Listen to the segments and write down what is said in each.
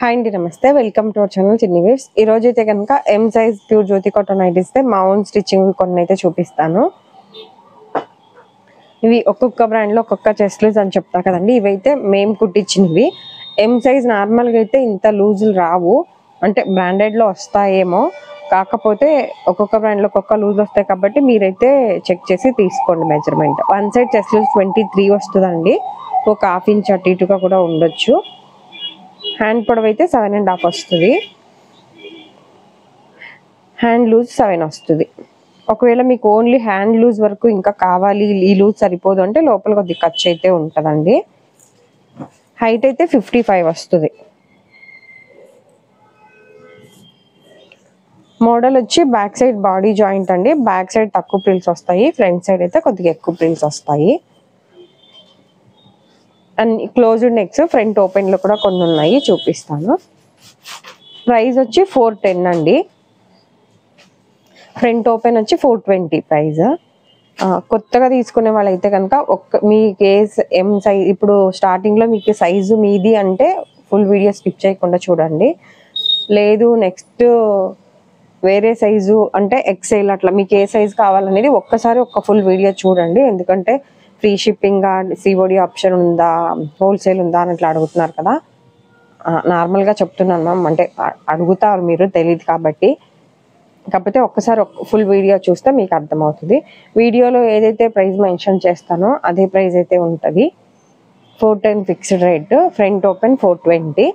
Hi అండి, నమస్తే. Welcome to our channel చిన్ని వేవ్స్. ఈ రోజు అయితే కనుక ఎం సైజ్ ప్యూర్ జ్యోతి కాటన్ నైటీస్ మా ఓన్ స్టిచ్చింగ్ కొన్ని అయితే చూపిస్తాను. ఇవి ఒక్కొక్క బ్రాండ్ లో ఒక్కొక్క చెస్ట్ లూజ్ అని చెప్తా కదండి. ఇవైతే మేము కుట్టించినవి. ఎం సైజ్ నార్మల్గా అయితే ఇంత లూజులు రావు, అంటే బ్రాండెడ్ లో వస్తాయేమో, కాకపోతే ఒక్కొక్క బ్రాండ్ లో ఒక్కొక్క లూజ్ వస్తాయి కాబట్టి మీరైతే చెక్ చేసి తీసుకోండి measurement. One side chest loose 23 వస్తుందండి. ఒక హాఫ్ ఇంచ్ అటు ఇటుగా కూడా ఉండొచ్చు. హ్యాండ్ పొడవు అయితే 7.5 వస్తుంది. హ్యాండ్ లూజ్ 7 వస్తుంది. ఒకవేళ మీకు ఓన్లీ హ్యాండ్ లూజ్ వరకు ఇంకా కావాలి, ఈ లూజ్ సరిపోదు అంటే లోపల కొద్దిగా ఖర్చు అయితే ఉంటుందండి. హైట్ అయితే 55 వస్తుంది. మోడల్ వచ్చి బ్యాక్ సైడ్ బాడీ జాయింట్ అండి. బ్యాక్ సైడ్ తక్కువ ప్రిల్స్ వస్తాయి, ఫ్రంట్ సైడ్ అయితే కొద్దిగా ఎక్కువ ప్రిల్స్ వస్తాయి. And closed necks, front open లో కూడా కొన్ని ఉన్నాయి, చూపిస్తాను. ప్రైస్ వచ్చి 410 అండి. ఫ్రంట్ ఓపెన్ వచ్చి 420 ప్రైస్. కొత్తగా తీసుకునే వాళ్ళైతే కనుక మీకు ఎం సైజ్, ఇప్పుడు స్టార్టింగ్ లో మీకు సైజు మీది అంటే ఫుల్ వీడియో స్కిప్ చేయకుండా చూడండి. లేదు నెక్స్ట్ వేరే సైజు అంటే ఎక్సెల్, అట్లా మీకు ఏ సైజు కావాలనేది ఒక్కసారి ఒక ఫుల్ వీడియో చూడండి. ఎందుకంటే ఫ్రీ షిప్పింగ్, సిఓడి ఆప్షన్ ఉందా, హోల్సేల్ ఉందా అని అట్లా అడుగుతున్నారు కదా. నార్మల్గా చెప్తున్నాను మ్యామ్, అంటే అడుగుతారు మీరు, తెలియదు కాబట్టి. కాకపోతే ఒక్కసారి ఫుల్ వీడియో చూస్తే మీకు అర్థమవుతుంది. వీడియోలో ఏదైతే ప్రైస్ మెన్షన్ చేస్తానో అదే ప్రైస్ అయితే ఉంటుంది. 410 fixed rate. Front open 420.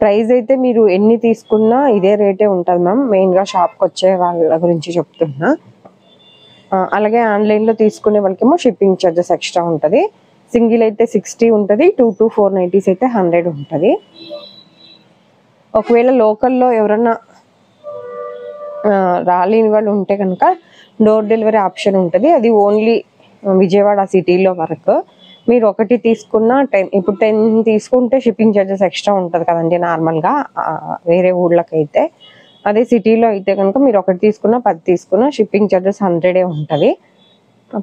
Price అయితే మీరు ఎన్ని తీసుకున్నా ఇదే రేటే ఉంటుంది మ్యామ్. మెయిన్గా షాప్కి వచ్చే వాళ్ళ గురించి చెప్తున్నా. అలాగే ఆన్లైన్లో తీసుకునే వాళ్ళకేమో షిప్పింగ్ ఛార్జెస్ ఎక్స్ట్రా ఉంటుంది. సింగిల్ అయితే 60 ఉంటుంది, 2 to 4 నైటీస్ అయితే 100 ఉంటుంది. ఒకవేళ లోకల్లో ఎవరన్నా రాలేని వాళ్ళు ఉంటే కనుక డోర్ డెలివరీ ఆప్షన్ ఉంటుంది. అది ఓన్లీ విజయవాడ సిటీలో వరకు. మీరు ఒకటి తీసుకున్న 10, ఇప్పుడు 10 తీసుకుంటే షిప్పింగ్ ఛార్జెస్ ఎక్స్ట్రా ఉంటుంది కదండి నార్మల్గా వేరే ఊళ్ళకైతే. అదే సిటీలో అయితే కనుక మీరు ఒకటి తీసుకున్న 10 తీసుకున్న షిప్పింగ్ ఛార్జెస్ 100 ఉంటుంది.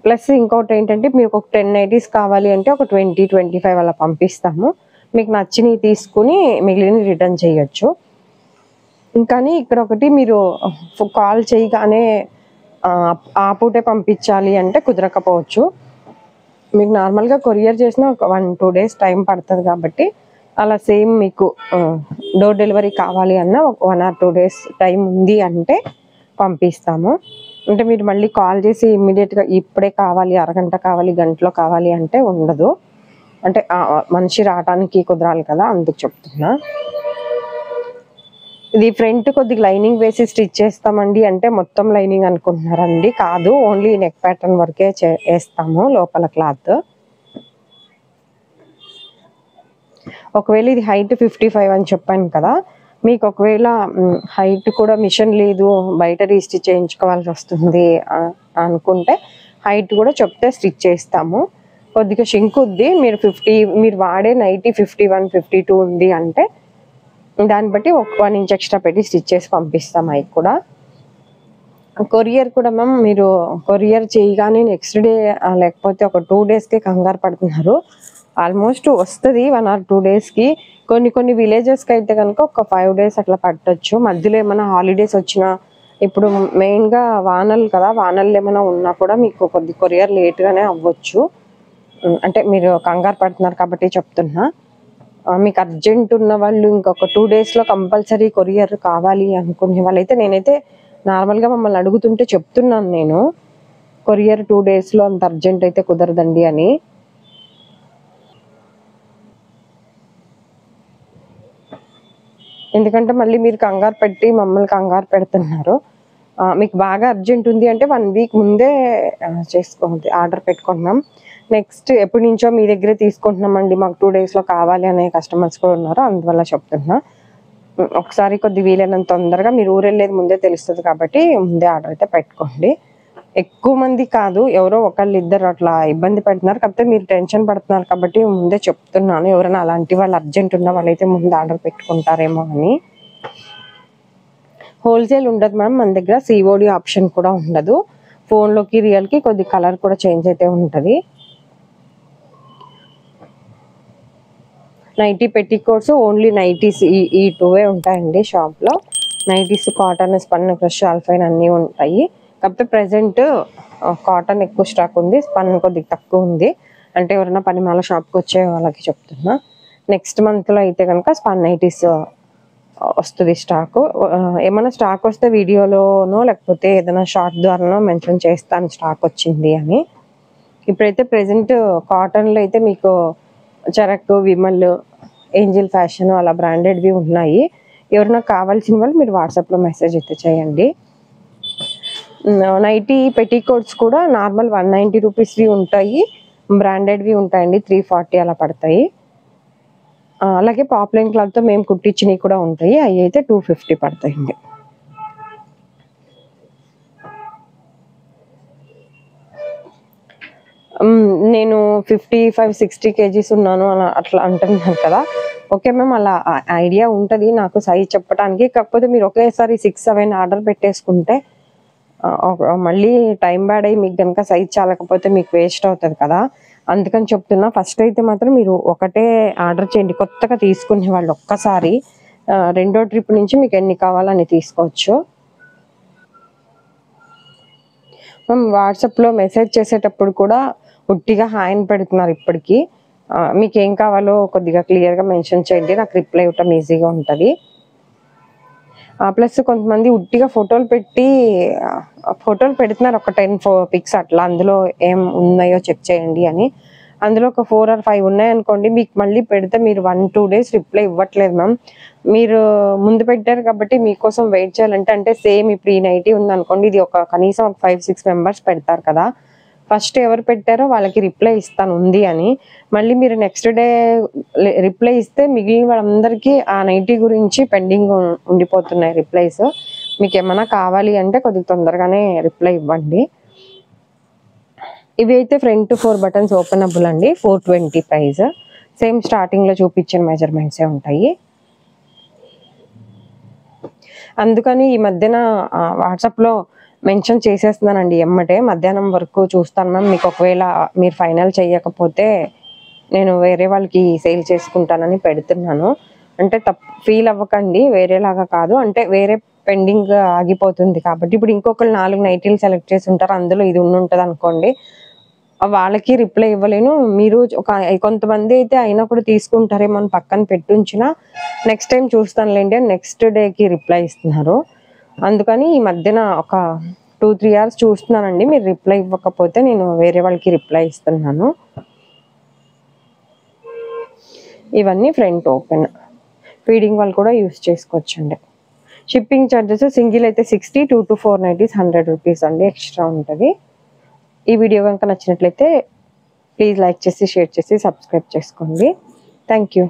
ప్లస్ ఇంకోటి ఏంటంటే మీకు ఒక 10 నైటీస్ కావాలి అంటే ఒక 20-25 అలా పంపిస్తాము. మీకు నచ్చినవి తీసుకుని మిగిలిన రిటర్న్ చేయొచ్చు. కానీ ఇక్కడ ఒకటి, మీరు కాల్ చేయగానే ఆ పూటే పంపించాలి అంటే కుదరకపోవచ్చు. మీకు నార్మల్గా కొరియర్ చేసిన ఒక 1-2 డేస్ టైం పడుతుంది కాబట్టి, అలా సేమ్ మీకు డోర్ డెలివరీ కావాలి అన్న 1 or 2 డేస్ టైం ఉంది అంటే పంపిస్తాము. అంటే మీరు మళ్ళీ కాల్ చేసి ఇమ్మీడియట్గా ఇప్పుడే కావాలి, అరగంట కావాలి, గంటలో కావాలి అంటే ఉండదు. అంటే మనిషి రావడానికి కుదరాలి కదా, అందుకు చెప్తున్నా. ఇది ఫ్రంట్ కొద్దిగా లైనింగ్ వేసి స్టిచ్ చేస్తామండి అంటే మొత్తం లైనింగ్ అనుకుంటున్నారండి. కాదు, ఓన్లీ నెక్ ప్యాటర్న్ వరకే వేస్తాము, లోపల క్లాత్. ఒకవేళ ఇది హైట్ 55 అని చెప్పాను కదా, మీకు ఒకవేళ హైట్ కూడా మిషన్ లేదు, బయట రీస్టిచ్ చేయించుకోవాల్సి వస్తుంది అనుకుంటే హైట్ కూడా చెప్తే స్టిచ్ చేస్తాము. కొద్దిగా షింకుద్ది. మీరు వాడే నైటీ 51-52 ఉంది అంటే దాన్ని బట్టి 1 ఇంచ్ ఎక్స్ట్రా పెట్టి స్టిచ్ చేసి పంపిస్తాం. అవి కూడా కొరియర్ కూడా మ్యామ్, మీరు కొరియర్ చేయగానే నెక్స్ట్ డే లేకపోతే ఒక 2 డేస్కే కంగారు పడుతున్నారు. ఆల్మోస్ట్ వస్తుంది 1 or 2 డేస్కి. కొన్ని విలేజెస్కి అయితే కనుక ఒక 5 డేస్ అట్లా పట్టొచ్చు. మధ్యలో ఏమైనా హాలిడేస్ వచ్చినా, ఇప్పుడు మెయిన్గా వానలు కదా, వానలు ఏమైనా ఉన్నా కూడా మీకు కొద్ది కొరియర్ లేట్గానే అవ్వచ్చు. అంటే మీరు కంగారు పడుతున్నారు కాబట్టి చెప్తున్నా. మీకు అర్జెంట్ ఉన్న వాళ్ళు ఇంకొక 2 డేస్లో కంపల్సరీ కొరియర్ కావాలి అనుకునే వాళ్ళైతే, నేనైతే నార్మల్గా మమ్మల్ని అడుగుతుంటే చెప్తున్నాను నేను, కొరియర్ 2 డేస్లో అంత అర్జెంట్ అయితే కుదరదండి అని. ఎందుకంటే మళ్ళీ మీరు కంగారు పెట్టి మమ్మల్ని కంగారు పెడుతున్నారు. మీకు బాగా అర్జెంట్ ఉంది అంటే 1 వీక్ ముందే చేసుకోండి, ఆర్డర్ పెట్టుకుంటున్నాం. నెక్స్ట్ ఎప్పటి నుంచో మీ దగ్గరే తీసుకుంటున్నామండి, మాకు 2 డేస్లో కావాలి అనే కస్టమర్స్ కూడా ఉన్నారు, అందువల్ల చెప్తున్నా. ఒకసారి కొద్ది వీలైనంత తొందరగా, మీరు ఊరు వెళ్ళేది ముందే తెలుస్తుంది కాబట్టి ముందే ఆర్డర్ అయితే పెట్టుకోండి. ఎక్కువ మంది కాదు, ఎవరో 1-2 అట్లా ఇబ్బంది పెడుతున్నారు. కాకపోతే మీరు టెన్షన్ పడుతున్నారు కాబట్టి ముందే చెప్తున్నాను. ఎవరైనా అలాంటి వాళ్ళు అర్జెంట్ ఉన్న వాళ్ళైతే ముందు ఆర్డర్ పెట్టుకుంటారేమో అని. హోల్సేల్ ఉండదు మ్యామ్ మన దగ్గర, సిఓడి ఆప్షన్ కూడా ఉండదు. ఫోన్లోకి రియల్కి కొద్ది కలర్ కూడా చేంజ్ అయితే ఉంటుంది. నైటీ పెట్టికోట్స్ ఓన్లీ నైటీస్ ఈ 2 ఉంటాయండి షాప్లో. Nighties cotton, spun, crush, alpine అన్నీ ఉంటాయి. కాకపోతే ప్రెసెంట్ కాటన్ ఎక్కువ స్టాక్ ఉంది, స్పన్ కొద్దిగా తక్కువ ఉంది. అంటే ఎవరైనా పనిమాల షాప్కి వచ్చే వాళ్ళకి చెప్తున్నా. నెక్స్ట్ మంత్లో అయితే కనుక స్పన్ నైటీస్ వస్తుంది స్టాకు. ఏమైనా స్టాక్ వస్తే వీడియోలోనో లేకపోతే ఏదైనా షార్ట్ ద్వారానో మెన్షన్ చేస్తాను స్టాక్ వచ్చింది అని. ఇప్పుడైతే ప్రెసెంట్ కాటన్లో అయితే మీకు చరక్, విమల్, ఏంజిల్ ఫ్యాషన్ అలా బ్రాండెడ్వి ఉన్నాయి. ఎవరైనా కావాల్సిన వాళ్ళు మీరు వాట్సాప్లో మెసేజ్ అయితే చేయండి. నైటీ పెట్టికోట్స్ కూడా నార్మల్ 190 రూపీస్వి ఉంటాయి, బ్రాండెడ్వి ఉంటాయండి 340 అలా పడతాయి. అలాగే పాప్లైన్ క్లాత్తో మేము కుట్టించినవి కూడా ఉంటాయి, అవి అయితే 250 పడతాయండి. నేను 55-60 kgs ఉన్నాను అట్లా అంటున్నాను కదా. ఓకే మ్యామ్, అలా ఐడియా ఉంటుంది నాకు సైజ్ చెప్పడానికి. కాకపోతే మీరు ఒకేసారి 6-7 ఆర్డర్ పెట్టేసుకుంటే మళ్ళీ టైం బ్యాడ్ అయ్యి మీకు కనుక సైజ్ చాలకపోతే మీకు వేస్ట్ అవుతుంది కదా. అందుకని చెప్తున్నా, ఫస్ట్ అయితే మాత్రం మీరు ఒకటే ఆర్డర్ చేయండి. కొత్తగా తీసుకునే వాళ్ళు ఒక్కసారి, రెండో ట్రిప్ నుంచి మీకు ఎన్ని కావాలని తీసుకోవచ్చు. మ్యామ్ వాట్సాప్లో మెసేజ్ చేసేటప్పుడు కూడా ఉట్టిగా హాయ్ అని పెడుతున్నారు ఇప్పటికీ. మీకు ఏం కావాలో కొద్దిగా క్లియర్గా మెన్షన్ చేయండి, నాకు రిప్లై ఇవ్వటం ఈజీగా ఉంటుంది. ప్లస్ కొంతమంది ఉట్టిగా ఫోటోలు పెడుతున్నారు, ఒక 10 పిక్స్ అట్లా, అందులో ఏం ఉన్నాయో చెక్ చేయండి అని. అందులో ఒక 4 or 5 ఉన్నాయనుకోండి, మీకు మళ్ళీ పెడితే మీరు 1-2 days రిప్లై ఇవ్వట్లేదు మ్యామ్. మీరు ముందు పెట్టారు కాబట్టి మీకోసం వెయిట్ చేయాలంటే, అంటే సేమ్ ఇప్పుడు ఈ నైటీ ఉందనుకోండి, ఇది ఒక కనీసం 5-6 మెంబర్స్ పెడతారు కదా. ఫస్ట్ ఎవరు పెట్టారో వాళ్ళకి రిప్లై ఇస్తాను ఉంది అని. మళ్ళీ మీరు నెక్స్ట్ డే రిప్లై ఇస్తే మిగిలిన వాళ్ళందరికీ ఆ నైటీ గురించి పెండింగ్ ఉండిపోతున్నాయి రిప్లైస్. మీకు ఏమైనా కావాలి అంటే కొద్దిగా తొందరగానే రిప్లై ఇవ్వండి. ఇవి అయితే ఫ్రంట్ 4 buttons ఓపెనబుల్ అండి, 420 ప్రైస్. సేమ్ స్టార్టింగ్లో చూపించిన మెజర్మెంట్సే ఉంటాయి. అందుకని ఈ మధ్యన వాట్సాప్లో మెన్షన్ చేసేస్తున్నానండి ఎమ్మటే. మధ్యాహ్నం వరకు చూస్తాను మ్యామ్, మీకు ఒకవేళ మీరు ఫైనల్ చేయకపోతే నేను వేరే వాళ్ళకి సేల్ చేసుకుంటానని పెడుతున్నాను. అంటే ఫీల్ అవ్వకండి, వేరేలాగా కాదు, అంటే వేరే పెండింగ్ ఆగిపోతుంది కాబట్టి. ఇప్పుడు ఇంకొకరు 4 నైటీలు సెలెక్ట్ చేసి ఉంటారు, అందులో ఇది ఉంటుంది అనుకోండి, వాళ్ళకి రిప్లై ఇవ్వలేను. మీరు కొంతమంది అయితే అయినా కూడా తీసుకుంటారేమో అని పక్కన పెట్టుంచిన నెక్స్ట్ టైం చూస్తానులేండి అని నెక్స్ట్ డేకి రిప్లై ఇస్తున్నారు. అందుకని ఈ మధ్యన ఒక 2-3 hours చూస్తున్నానండి. మీరు రిప్లై ఇవ్వకపోతే నేను వేరే వాళ్ళకి రిప్లై ఇస్తున్నాను. ఇవన్నీ ఫ్రంట్ ఓపెన్, ఫీడింగ్ వాళ్ళు కూడా యూస్ చేసుకోవచ్చండి. షిప్పింగ్ ఛార్జెస్ సింగిల్ అయితే 60, 2 to 4 నైటీస్ 100 రూపీస్ అండి ఎక్స్ట్రా ఉంటుంది. ఈ వీడియో కనుక నచ్చినట్లయితే ప్లీజ్ లైక్ చేసి, షేర్ చేసి, సబ్స్క్రైబ్ చేసుకోండి. Thank you.